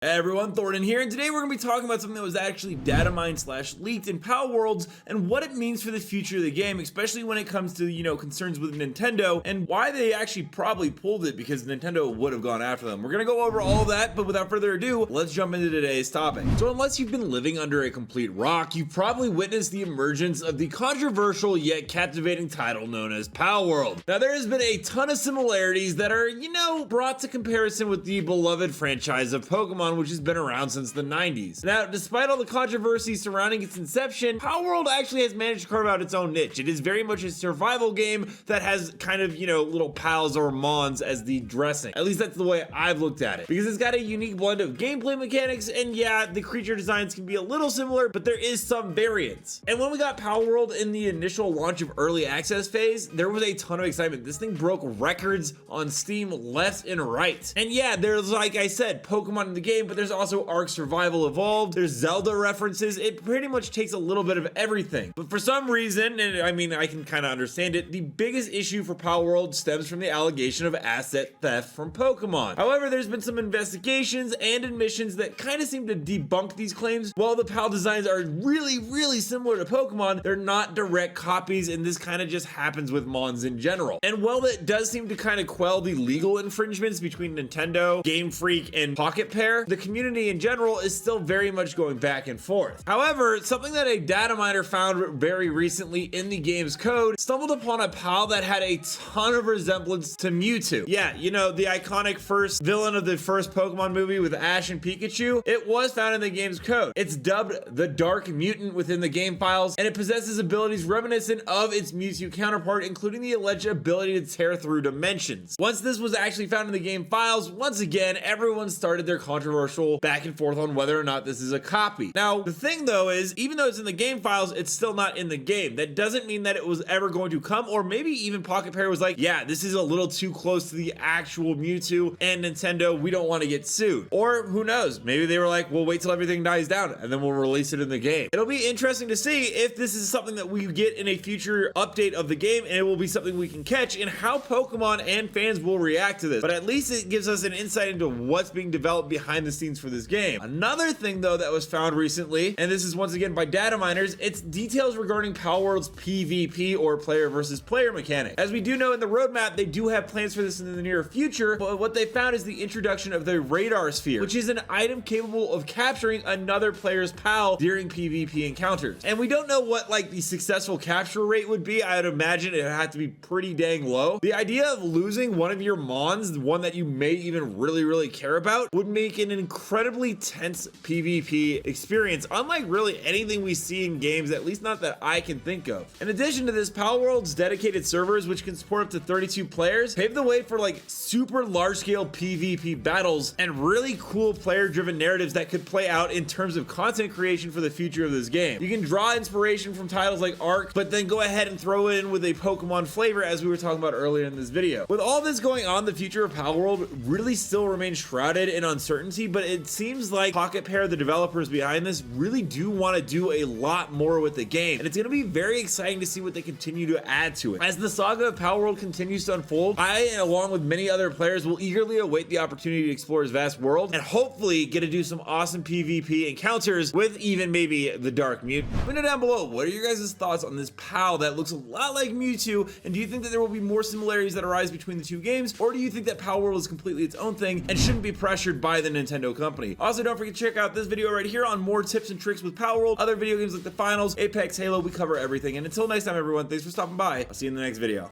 Hey everyone, Thornton here, and today we're going to be talking about something that was actually data mined / leaked in Palworld and what it means for the future of the game, especially when it comes to, concerns with Nintendo and why they actually probably pulled it because Nintendo would have gone after them. We're going to go over all that, but without further ado, let's jump into today's topic. So unless you've been living under a complete rock, you've probably witnessed the emergence of the controversial yet captivating title known as Palworld. Now there has been a ton of similarities that are, brought to comparison with the beloved franchise of Pokemon, which has been around since the 90s. Now, despite all the controversy surrounding its inception, Palworld actually has managed to carve out its own niche. It is very much a survival game that has kind of, little pals or mons as the dressing. At least that's the way I've looked at it. Because it's got a unique blend of gameplay mechanics, and yeah, the creature designs can be a little similar, but there is some variance. And when we got Palworld in the initial launch of early access phase, there was a ton of excitement. This thing broke records on Steam left and right. And yeah, there's, like I said, Pokemon in the game, but there's also Ark Survival Evolved, there's Zelda references. It pretty much takes a little bit of everything. But for some reason, and I mean, I can kind of understand it, the biggest issue for Palworld stems from the allegation of asset theft from Pokemon. However, there's been some investigations and admissions that kind of seem to debunk these claims. While the PAL designs are really similar to Pokemon, they're not direct copies, and this kind of just happens with Mons in general. And while that does seem to kind of quell the legal infringements between Nintendo, Game Freak, and Pocket Pair, the community in general is still very much going back and forth. However, something that a data miner found very recently in the game's code stumbled upon a PAL that had a ton of resemblance to Mewtwo. Yeah, the iconic first villain of the first Pokemon movie with Ash and Pikachu. It was found in the game's code. It's dubbed the Dark Mutant within the game files, and it possesses abilities reminiscent of its Mewtwo counterpart, including the alleged ability to tear through dimensions. Once this was actually found in the game files, once again, everyone started their controversial back and forth on whether or not this is a copy. Now, the thing though is, even though it's in the game files, it's still not in the game. That doesn't mean that it was ever going to come, or maybe even Pocket Pair was like, yeah, this is a little too close to the actual Mewtwo, and Nintendo, we don't want to get sued. Or who knows, maybe they were like, we'll wait till everything dies down and then we'll release it in the game. It'll be interesting to see if this is something that we get in a future update of the game, and it will be something we can catch, and how Pokemon and fans will react to this. But at least it gives us an insight into what's being developed behind the scenes for this game. Another thing though that was found recently, and this is once again by data miners, it's details regarding Palworld's PvP, or player versus player mechanic. As we do know in the roadmap, they do have plans for this in the near future, but what they found is the introduction of the radar sphere, which is an item capable of capturing another player's PAL during PvP encounters. And we don't know what the successful capture rate would be. I would imagine it would have to be pretty dang low. The idea of losing one of your Mons, one that you may even really care about, would make an incredibly tense PvP experience, unlike really anything we see in games, at least not that I can think of. In addition to this, Palworld's dedicated servers, which can support up to 32 players, pave the way for super large-scale PvP battles and really cool player-driven narratives that could play out in terms of content creation for the future of this game. You can draw inspiration from titles like Ark, but then go ahead and throw it in with a Pokemon flavor, as we were talking about earlier in this video. With all this going on, the future of Palworld really still remains shrouded in uncertainty, but it seems like Pocket Pair, the developers behind this, really do want to do a lot more with the game, and it's going to be very exciting to see what they continue to add to it. As the saga of Palworld continues to unfold, I, along with many other players, will eagerly await the opportunity to explore its vast world and hopefully get to do some awesome PvP encounters with even maybe the Dark Mutant. Let me know down below, what are your guys' thoughts on this PAL that looks a lot like Mewtwo, and do you think that there will be more similarities that arise between the two games, or do you think that Palworld is completely its own thing and shouldn't be pressured by the Nintendo company? Also, don't forget to check out this video right here on more tips and tricks with Palworld, other video games like the Finals, Apex, Halo. We cover everything, and until next time everyone, thanks for stopping by. I'll see you in the next video.